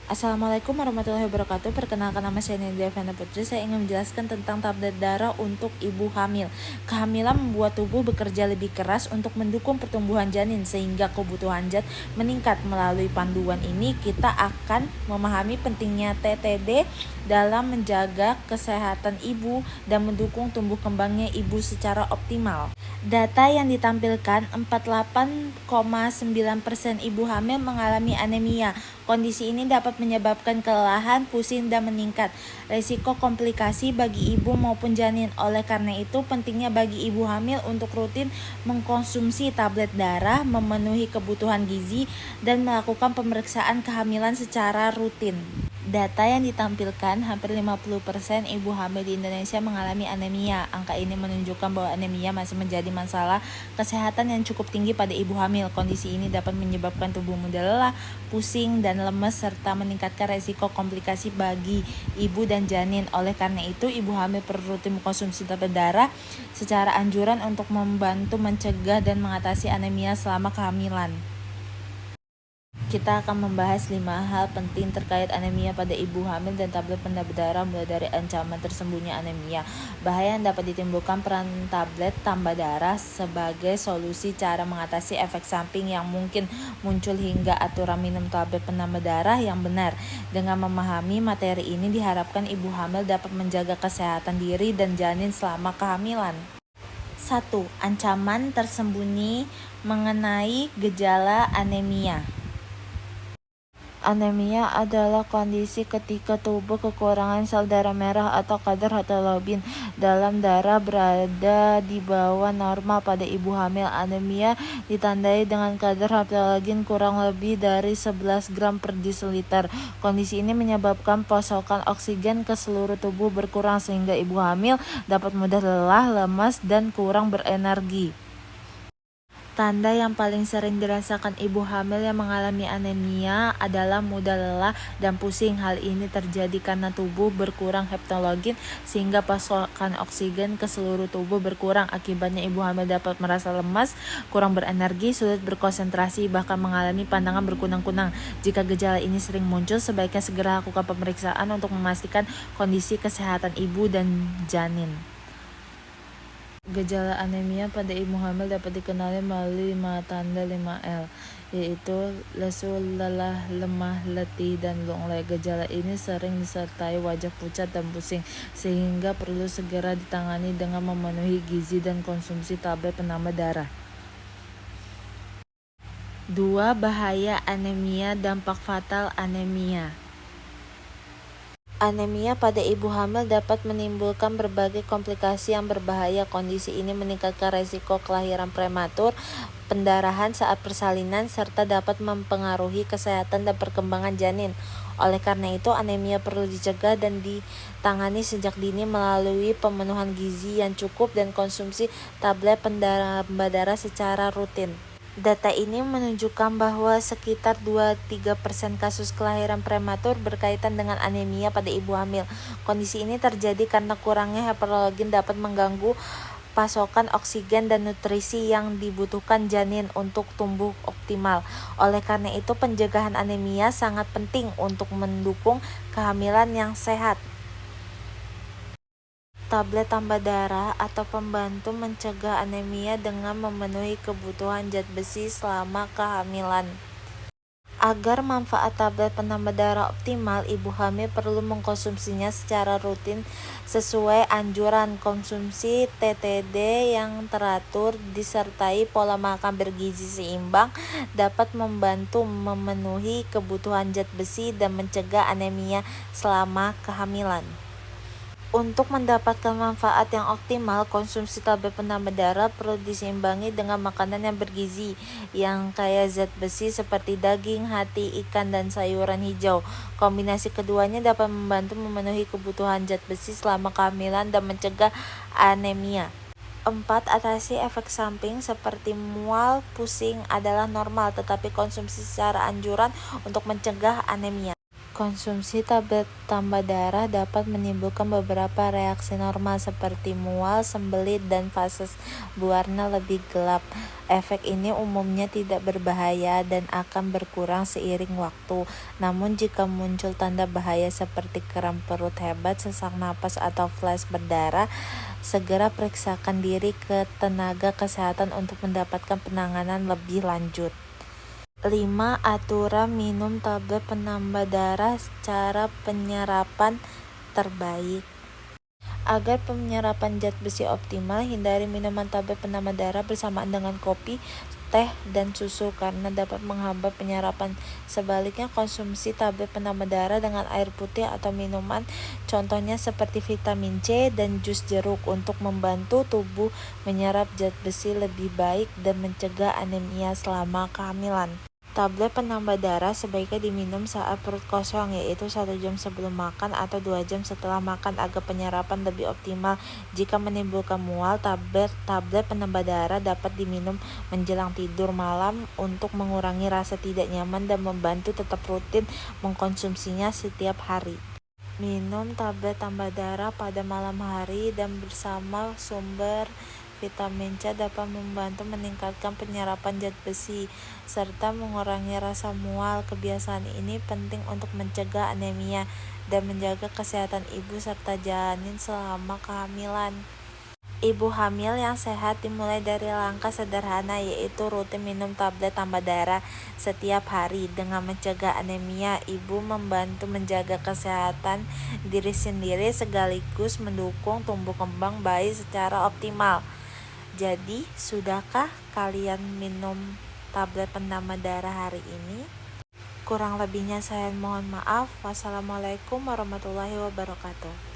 Assalamualaikum warahmatullahi wabarakatuh. Perkenalkan, nama saya Nidia Fana Putri. Saya ingin menjelaskan tentang tablet darah untuk ibu hamil. Kehamilan membuat tubuh bekerja lebih keras untuk mendukung pertumbuhan janin sehingga kebutuhan zat meningkat. Melalui panduan ini kita akan memahami pentingnya TTD dalam menjaga kesehatan ibu dan mendukung tumbuh kembangnya ibu secara optimal. Data yang ditampilkan, 48,9% ibu hamil mengalami anemia. Kondisi ini dapat menyebabkan kelelahan, pusing, dan meningkat risiko komplikasi bagi ibu maupun janin. Oleh karena itu, pentingnya bagi ibu hamil untuk rutin mengkonsumsi tablet darah, memenuhi kebutuhan gizi, dan melakukan pemeriksaan kehamilan secara rutin. Data yang ditampilkan, hampir 50% ibu hamil di Indonesia mengalami anemia. Angka ini menunjukkan bahwa anemia masih menjadi masalah kesehatan yang cukup tinggi pada ibu hamil. Kondisi ini dapat menyebabkan tubuh mudah lelah, pusing, dan lemes, serta meningkatkan risiko komplikasi bagi ibu dan janin. Oleh karena itu, ibu hamil perlu rutin mengkonsumsi tablet darah secara anjuran untuk membantu mencegah dan mengatasi anemia selama kehamilan. Kita akan membahas 5 hal penting terkait anemia pada ibu hamil dan tablet penambah darah, mulai dari ancaman tersembunyi anemia. Bahaya yang dapat ditimbulkan peran tablet tambah darah sebagai solusi, cara mengatasi efek samping yang mungkin muncul, hingga aturan minum tablet penambah darah yang benar. Dengan memahami materi ini, diharapkan ibu hamil dapat menjaga kesehatan diri dan janin selama kehamilan. 1. Ancaman tersembunyi mengenai gejala anemia. Anemia adalah kondisi ketika tubuh kekurangan sel darah merah atau kadar hemoglobin dalam darah berada di bawah normal pada ibu hamil. Anemia ditandai dengan kadar hemoglobin kurang lebih dari 11 gram per desiliter. Kondisi ini menyebabkan pasokan oksigen ke seluruh tubuh berkurang sehingga ibu hamil dapat mudah lelah, lemas, dan kurang berenergi. Tanda yang paling sering dirasakan ibu hamil yang mengalami anemia adalah mudah lelah dan pusing. Hal ini terjadi karena tubuh berkurang hemoglobin sehingga pasokan oksigen ke seluruh tubuh berkurang. Akibatnya ibu hamil dapat merasa lemas, kurang berenergi, sulit berkonsentrasi, bahkan mengalami pandangan berkunang-kunang. Jika gejala ini sering muncul, sebaiknya segera lakukan pemeriksaan untuk memastikan kondisi kesehatan ibu dan janin. Gejala anemia pada ibu hamil dapat dikenali melalui 5 tanda 5L, yaitu lesu, lelah, lemah, letih, dan lunglai. Gejala ini sering disertai wajah pucat dan pusing, sehingga perlu segera ditangani dengan memenuhi gizi dan konsumsi tablet penambah darah. 2. Bahaya anemia, dampak fatal anemia. Anemia pada ibu hamil dapat menimbulkan berbagai komplikasi yang berbahaya. Kondisi ini meningkatkan risiko kelahiran prematur, pendarahan saat persalinan, serta dapat mempengaruhi kesehatan dan perkembangan janin. Oleh karena itu, anemia perlu dicegah dan ditangani sejak dini melalui pemenuhan gizi yang cukup dan konsumsi tablet penambah darah secara rutin. Data ini menunjukkan bahwa sekitar 2-3% kasus kelahiran prematur berkaitan dengan anemia pada ibu hamil. Kondisi ini terjadi karena kurangnya hemoglobin dapat mengganggu pasokan oksigen dan nutrisi yang dibutuhkan janin untuk tumbuh optimal. Oleh karena itu, pencegahan anemia sangat penting untuk mendukung kehamilan yang sehat. Tablet tambah darah atau pembantu mencegah anemia dengan memenuhi kebutuhan zat besi selama kehamilan. Agar manfaat tablet penambah darah optimal, ibu hamil perlu mengkonsumsinya secara rutin sesuai anjuran. Konsumsi TTD yang teratur disertai pola makan bergizi seimbang dapat membantu memenuhi kebutuhan zat besi dan mencegah anemia selama kehamilan. Untuk mendapatkan manfaat yang optimal, konsumsi tablet penambah darah perlu diseimbangi dengan makanan yang bergizi, yang kaya zat besi seperti daging, hati, ikan, dan sayuran hijau. Kombinasi keduanya dapat membantu memenuhi kebutuhan zat besi selama kehamilan dan mencegah anemia. 4. Atasi efek samping seperti mual, pusing adalah normal, tetapi konsumsi secara anjuran untuk mencegah anemia. Konsumsi tablet tambah darah dapat menimbulkan beberapa reaksi normal seperti mual, sembelit, dan fase berwarna lebih gelap. Efek ini umumnya tidak berbahaya dan akan berkurang seiring waktu. Namun jika muncul tanda bahaya seperti kram perut hebat, sesak napas, atau flash berdarah, segera periksakan diri ke tenaga kesehatan untuk mendapatkan penanganan lebih lanjut. 5. Aturan minum tablet penambah darah. Cara penyerapan terbaik. Agar penyerapan zat besi optimal, hindari minuman tablet penambah darah bersamaan dengan kopi, teh, dan susu karena dapat menghambat penyerapan. Sebaliknya, konsumsi tablet penambah darah dengan air putih atau minuman, contohnya seperti vitamin C dan jus jeruk, untuk membantu tubuh menyerap zat besi lebih baik dan mencegah anemia selama kehamilan. Tablet penambah darah sebaiknya diminum saat perut kosong, yaitu 1 jam sebelum makan atau 2 jam setelah makan agar penyerapan lebih optimal. Jika menimbulkan mual, tablet penambah darah dapat diminum menjelang tidur malam untuk mengurangi rasa tidak nyaman dan membantu tetap rutin mengkonsumsinya setiap hari. Minum tablet tambah darah pada malam hari dan bersama sumber vitamin C dapat membantu meningkatkan penyerapan zat besi serta mengurangi rasa mual. Kebiasaan ini penting untuk mencegah anemia dan menjaga kesehatan ibu serta janin selama kehamilan. Ibu hamil yang sehat dimulai dari langkah sederhana, yaitu rutin minum tablet tambah darah setiap hari. Dengan mencegah anemia, ibu membantu menjaga kesehatan diri sendiri sekaligus mendukung tumbuh kembang bayi secara optimal. Jadi, sudahkah kalian minum tablet penambah darah hari ini? Kurang lebihnya saya mohon maaf. Wassalamualaikum warahmatullahi wabarakatuh.